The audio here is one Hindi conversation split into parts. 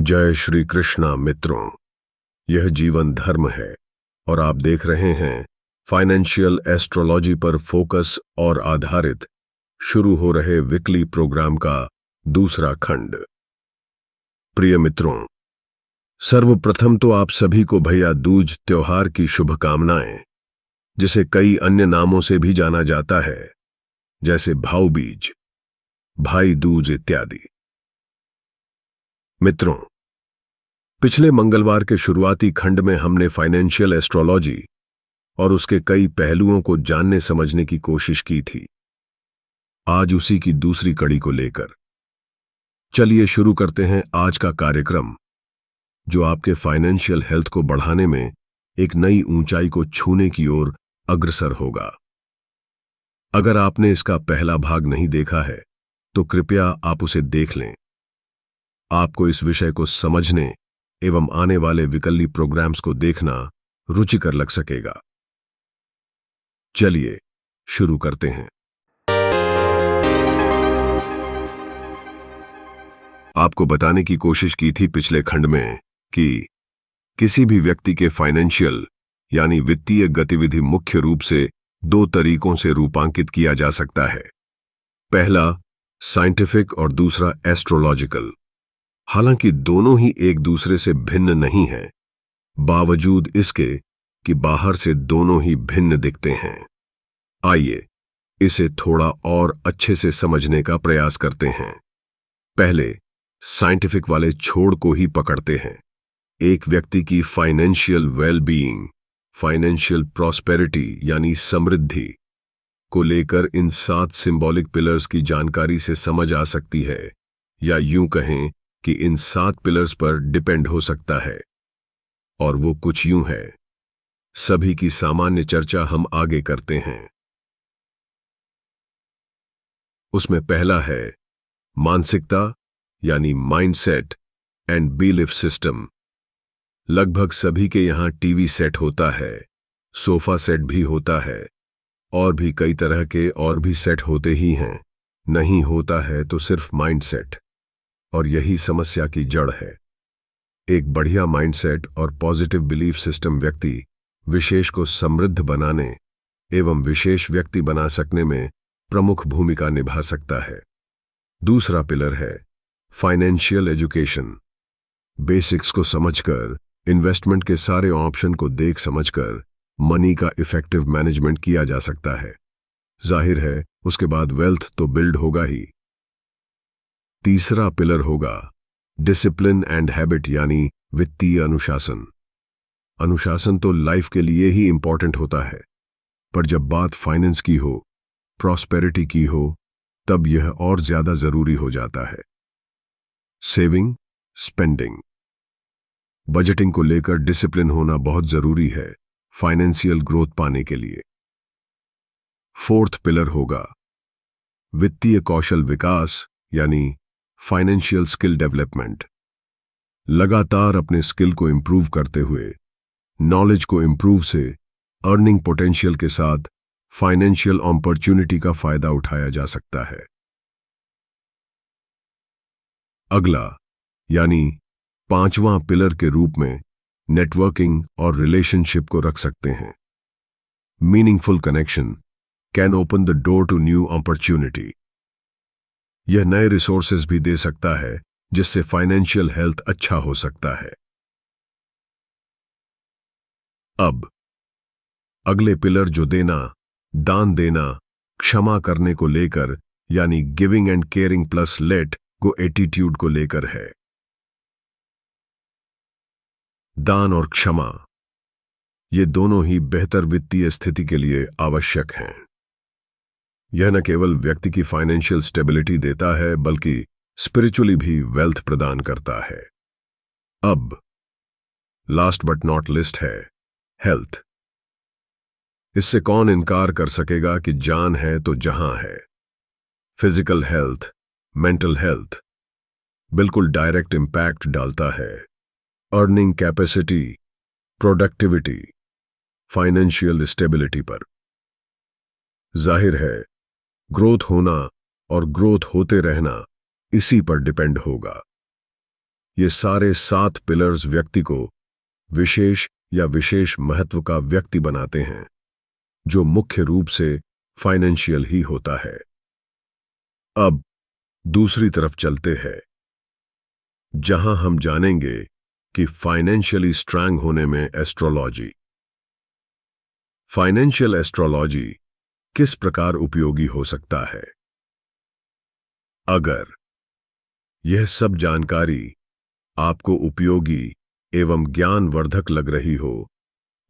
जय श्री कृष्णा मित्रों, यह जीवन धर्म है और आप देख रहे हैं फाइनेंशियल एस्ट्रोलॉजी पर फोकस और आधारित शुरू हो रहे वीकली प्रोग्राम का दूसरा खंड। प्रिय मित्रों, सर्वप्रथम तो आप सभी को भैया दूज त्योहार की शुभकामनाएं, जिसे कई अन्य नामों से भी जाना जाता है, जैसे भाऊ बीज, भाई दूज इत्यादि। मित्रों, पिछले मंगलवार के शुरुआती खंड में हमने फाइनेंशियल एस्ट्रोलॉजी और उसके कई पहलुओं को जानने समझने की कोशिश की थी। आज उसी की दूसरी कड़ी को लेकर चलिए शुरू करते हैं आज का कार्यक्रम, जो आपके फाइनेंशियल हेल्थ को बढ़ाने में एक नई ऊंचाई को छूने की ओर अग्रसर होगा। अगर आपने इसका पहला भाग नहीं देखा है तो कृपया आप उसे देख लें। आपको इस विषय को समझने एवं आने वाले विकल्प प्रोग्राम्स को देखना रुचिकर लग सकेगा। चलिए शुरू करते हैं। आपको बताने की कोशिश की थी पिछले खंड में कि किसी भी व्यक्ति के फाइनेंशियल यानी वित्तीय गतिविधि मुख्य रूप से दो तरीकों से रूपांकित किया जा सकता है। पहला साइंटिफिक और दूसरा एस्ट्रोलॉजिकल। हालांकि दोनों ही एक दूसरे से भिन्न नहीं हैं, बावजूद इसके कि बाहर से दोनों ही भिन्न दिखते हैं। आइए इसे थोड़ा और अच्छे से समझने का प्रयास करते हैं। पहले साइंटिफिक वाले छोड़ को ही पकड़ते हैं। एक व्यक्ति की फाइनेंशियल वेलबीइंग, फाइनेंशियल प्रॉस्पेरिटी यानी समृद्धि को लेकर इन 7 सिंबॉलिक पिलर्स की जानकारी से समझ आ सकती है, या यूं कहें कि इन 7 पिलर्स पर डिपेंड हो सकता है। और वो कुछ यूं है। सभी की सामान्य चर्चा हम आगे करते हैं। उसमें पहला है मानसिकता यानी माइंडसेट एंड बिलीफ सिस्टम। लगभग सभी के यहां टीवी सेट होता है, सोफा सेट भी होता है, और भी कई तरह के और भी सेट होते ही हैं। नहीं होता है तो सिर्फ माइंडसेट, और यही समस्या की जड़ है। एक बढ़िया माइंडसेट और पॉजिटिव बिलीफ सिस्टम व्यक्ति विशेष को समृद्ध बनाने एवं विशेष व्यक्ति बना सकने में प्रमुख भूमिका निभा सकता है। दूसरा पिलर है फाइनेंशियल एजुकेशन। बेसिक्स को समझकर, इन्वेस्टमेंट के सारे ऑप्शन को देख समझकर मनी का इफेक्टिव मैनेजमेंट किया जा सकता है। जाहिर है उसके बाद वेल्थ तो बिल्ड होगा ही। तीसरा पिलर होगा डिसिप्लिन एंड हैबिट यानी वित्तीय अनुशासन। अनुशासन तो लाइफ के लिए ही इंपॉर्टेंट होता है, पर जब बात फाइनेंस की हो, प्रॉस्पेरिटी की हो, तब यह और ज्यादा जरूरी हो जाता है। सेविंग, स्पेंडिंग, बजटिंग को लेकर डिसिप्लिन होना बहुत जरूरी है फाइनेंशियल ग्रोथ पाने के लिए। फोर्थ पिलर होगा वित्तीय कौशल विकास यानी फाइनेंशियल स्किल डेवलपमेंट। लगातार अपने स्किल को इंप्रूव करते हुए, नॉलेज को इंप्रूव से अर्निंग पोटेंशियल के साथ फाइनेंशियल अपॉर्चुनिटी का फायदा उठाया जा सकता है। अगला यानी 5वां पिलर के रूप में नेटवर्किंग और रिलेशनशिप को रख सकते हैं। Meaningful connection can open the door to new opportunity. यह नए रिसोर्सेज भी दे सकता है, जिससे फाइनेंशियल हेल्थ अच्छा हो सकता है। अब अगले पिलर जो देना, दान देना, क्षमा करने को लेकर यानी giving and caring plus let go attitude को लेकर है। दान और क्षमा, ये दोनों ही बेहतर वित्तीय स्थिति के लिए आवश्यक हैं। यह न केवल व्यक्ति की फाइनेंशियल स्टेबिलिटी देता है, बल्कि स्पिरिचुअली भी वेल्थ प्रदान करता है। अब लास्ट बट नॉट लिस्ट है हेल्थ। इससे कौन इनकार कर सकेगा कि जान है तो जहां है। फिजिकल हेल्थ, मेंटल हेल्थ बिल्कुल डायरेक्ट इंपैक्ट डालता है earning capacity, productivity, financial stability पर। जाहिर है ग्रोथ होना और ग्रोथ होते रहना इसी पर डिपेंड होगा। ये सारे 7 पिलर्स व्यक्ति को विशेष या विशेष महत्व का व्यक्ति बनाते हैं, जो मुख्य रूप से फाइनेंशियल ही होता है। अब दूसरी तरफ चलते हैं, जहां हम जानेंगे कि फाइनेंशियली स्ट्रांग होने में एस्ट्रोलॉजी, फाइनेंशियल एस्ट्रोलॉजी किस प्रकार उपयोगी हो सकता है। अगर यह सब जानकारी आपको उपयोगी एवं ज्ञानवर्धक लग रही हो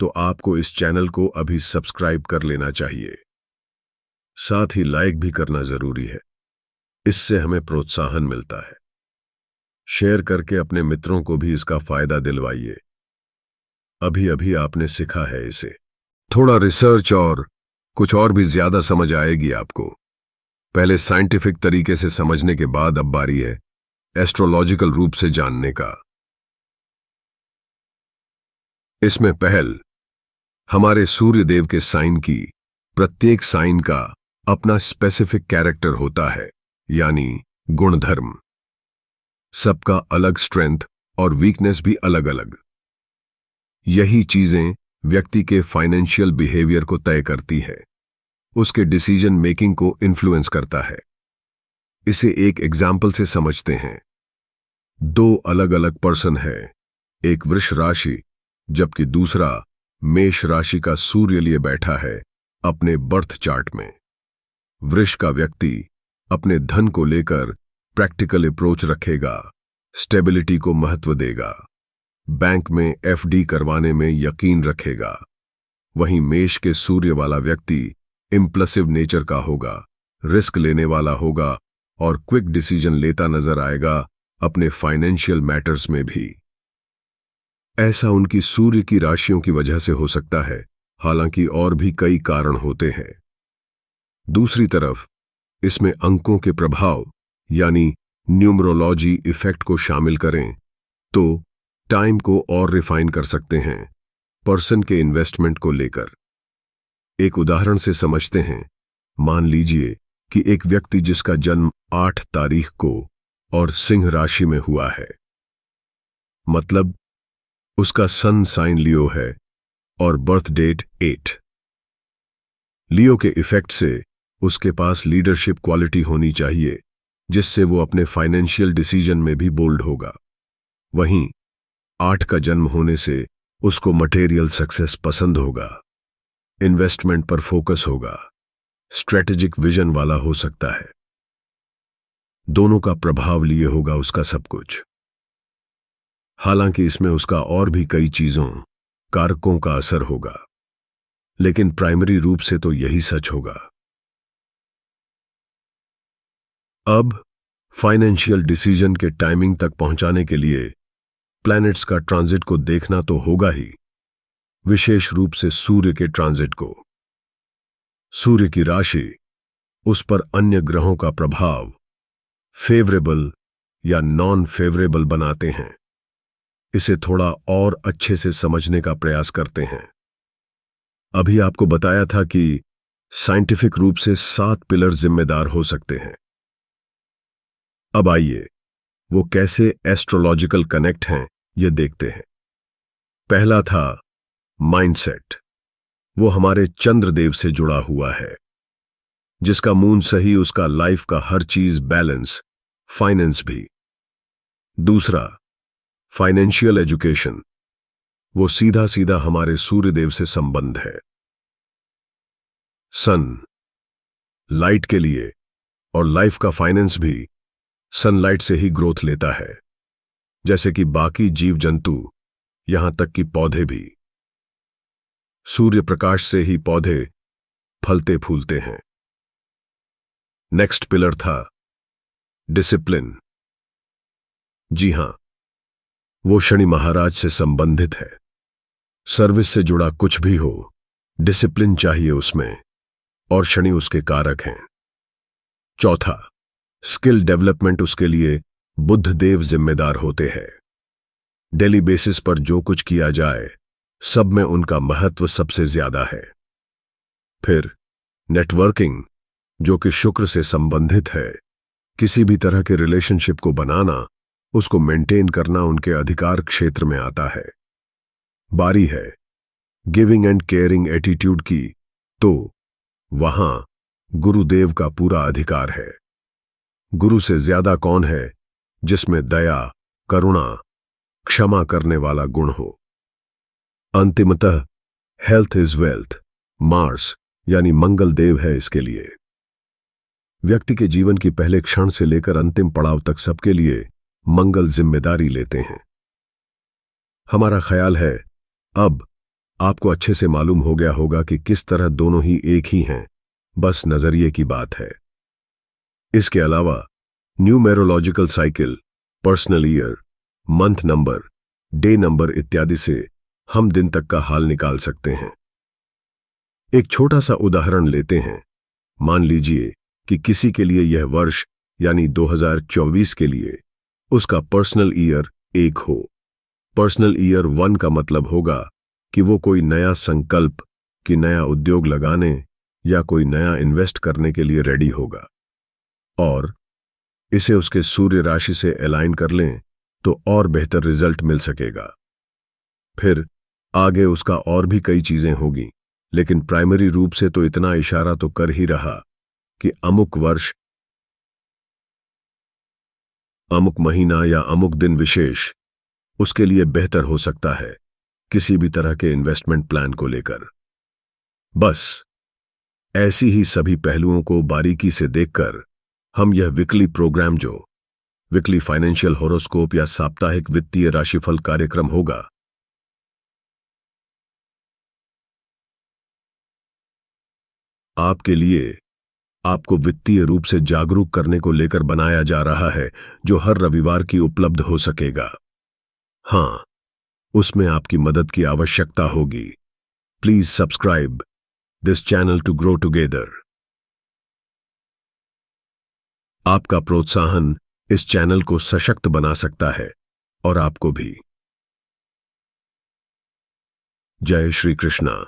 तो आपको इस चैनल को अभी सब्सक्राइब कर लेना चाहिए। साथ ही लाइक भी करना जरूरी है, इससे हमें प्रोत्साहन मिलता है। शेयर करके अपने मित्रों को भी इसका फायदा दिलवाइए। अभी अभी आपने सीखा है इसे, थोड़ा रिसर्च और कुछ और भी ज्यादा समझ आएगी आपको। पहले साइंटिफिक तरीके से समझने के बाद अब बारी है एस्ट्रोलॉजिकल रूप से जानने का। इसमें पहल हमारे सूर्य देव के साइन की, प्रत्येक साइन का अपना स्पेसिफिक कैरेक्टर होता है, यानी गुणधर्म। सबका अलग स्ट्रेंथ और वीकनेस भी अलग अलग। यही चीजें व्यक्ति के फाइनेंशियल बिहेवियर को तय करती है, उसके डिसीजन मेकिंग को इन्फ्लुएंस करता है। इसे एक एग्जाम्पल से समझते हैं। 2 अलग अलग पर्सन है, एक वृष राशि जबकि दूसरा मेष राशि का सूर्य लिए बैठा है अपने बर्थ चार्ट में। वृष का व्यक्ति अपने धन को लेकर प्रैक्टिकल अप्रोच रखेगा, स्टेबिलिटी को महत्व देगा, बैंक में एफडी करवाने में यकीन रखेगा। वहीं मेष के सूर्य वाला व्यक्ति इम्पल्सिव नेचर का होगा, रिस्क लेने वाला होगा और क्विक डिसीजन लेता नजर आएगा अपने फाइनेंशियल मैटर्स में भी। ऐसा उनकी सूर्य की राशियों की वजह से हो सकता है, हालांकि और भी कई कारण होते हैं। दूसरी तरफ इसमें अंकों के प्रभाव यानी न्यूमरोलॉजी इफेक्ट को शामिल करें तो टाइम को और रिफाइन कर सकते हैं पर्सन के इन्वेस्टमेंट को लेकर। एक उदाहरण से समझते हैं। मान लीजिए कि एक व्यक्ति जिसका जन्म 8 तारीख को और सिंह राशि में हुआ है, मतलब उसका सन साइन लियो है और बर्थ डेट 8। लियो के इफेक्ट से उसके पास लीडरशिप क्वालिटी होनी चाहिए, जिससे वो अपने फाइनेंशियल डिसीजन में भी बोल्ड होगा। वहीं 8 का जन्म होने से उसको मटेरियल सक्सेस पसंद होगा, इन्वेस्टमेंट पर फोकस होगा, स्ट्रेटेजिक विजन वाला हो सकता है। दोनों का प्रभाव लिए होगा उसका सब कुछ। हालांकि इसमें उसका और भी कई चीजों, कारकों का असर होगा, लेकिन प्राइमरी रूप से तो यही सच होगा। अब फाइनेंशियल डिसीजन के टाइमिंग तक पहुंचाने के लिए प्लैनेट्स का ट्रांजिट को देखना तो होगा ही, विशेष रूप से सूर्य के ट्रांजिट को। सूर्य की राशि, उस पर अन्य ग्रहों का प्रभाव फेवरेबल या नॉन फेवरेबल बनाते हैं। इसे थोड़ा और अच्छे से समझने का प्रयास करते हैं। अभी आपको बताया था कि साइंटिफिक रूप से 7 पिलर जिम्मेदार हो सकते हैं। अब आइए वो कैसे एस्ट्रोलॉजिकल कनेक्ट हैं ये देखते हैं। पहला था माइंडसेट। वो हमारे चंद्रदेव से जुड़ा हुआ है, जिसका मून सही उसका लाइफ का हर चीज बैलेंस, फाइनेंस भी। दूसरा फाइनेंशियल एजुकेशन। वो सीधा सीधा हमारे सूर्यदेव से संबंध है। सन, लाइट के लिए और लाइफ का फाइनेंस भी सनलाइट से ही ग्रोथ लेता है, जैसे कि बाकी जीव जंतु, यहां तक कि पौधे भी। सूर्य प्रकाश से ही पौधे फलते फूलते हैं। नेक्स्ट पिलर था डिसिप्लिन। जी हां, वो शनि महाराज से संबंधित है। सर्विस से जुड़ा कुछ भी हो, डिसिप्लिन चाहिए उसमें, और शनि उसके कारक हैं। चौथा स्किल डेवलपमेंट। उसके लिए बुध देव जिम्मेदार होते हैं। डेली बेसिस पर जो कुछ किया जाए, सब में उनका महत्व सबसे ज्यादा है। फिर नेटवर्किंग, जो कि शुक्र से संबंधित है। किसी भी तरह के रिलेशनशिप को बनाना उसको मेंटेन करना उनके अधिकार क्षेत्र में आता है। बारी है गिविंग एंड केयरिंग एटीट्यूड की, तो वहां गुरुदेव का पूरा अधिकार है। गुरु से ज्यादा कौन है जिसमें दया, करुणा, क्षमा करने वाला गुण हो। अंतिमतः हेल्थ इज वेल्थ, मार्स यानी मंगल देव है इसके लिए। व्यक्ति के जीवन की पहले क्षण से लेकर अंतिम पड़ाव तक सबके लिए मंगल जिम्मेदारी लेते हैं। हमारा ख्याल है अब आपको अच्छे से मालूम हो गया होगा कि किस तरह दोनों ही एक ही हैं, बस नजरिए की बात है। इसके अलावा numerological cycle, personal year, month number, day number इत्यादि से हम दिन तक का हाल निकाल सकते हैं। एक छोटा सा उदाहरण लेते हैं। मान लीजिए कि किसी के लिए यह वर्ष यानी 2024 के लिए उसका पर्सनल ईयर 1 हो। पर्सनल ईयर 1 का मतलब होगा कि वो कोई नया संकल्प, कि नया उद्योग लगाने या कोई नया इन्वेस्ट करने के लिए रेडी होगा, और इसे उसके सूर्य राशि से अलाइन कर लें तो और बेहतर रिजल्ट मिल सकेगा। फिर आगे उसका और भी कई चीजें होगी, लेकिन प्राइमरी रूप से तो इतना इशारा तो कर ही रहा कि अमुक वर्ष, अमुक महीना या अमुक दिन विशेष उसके लिए बेहतर हो सकता है किसी भी तरह के इन्वेस्टमेंट प्लान को लेकर। बस ऐसी ही सभी पहलुओं को बारीकी से देखकर हम यह वीकली प्रोग्राम, जो वीकली फाइनेंशियल होरोस्कोप या साप्ताहिक वित्तीय राशिफल कार्यक्रम होगा, आपके लिए, आपको वित्तीय रूप से जागरूक करने को लेकर बनाया जा रहा है, जो हर रविवार की उपलब्ध हो सकेगा। हां, उसमें आपकी मदद की आवश्यकता होगी। Please subscribe this channel to grow together. आपका प्रोत्साहन इस चैनल को सशक्त बना सकता है, और आपको भी। जय श्री कृष्णा।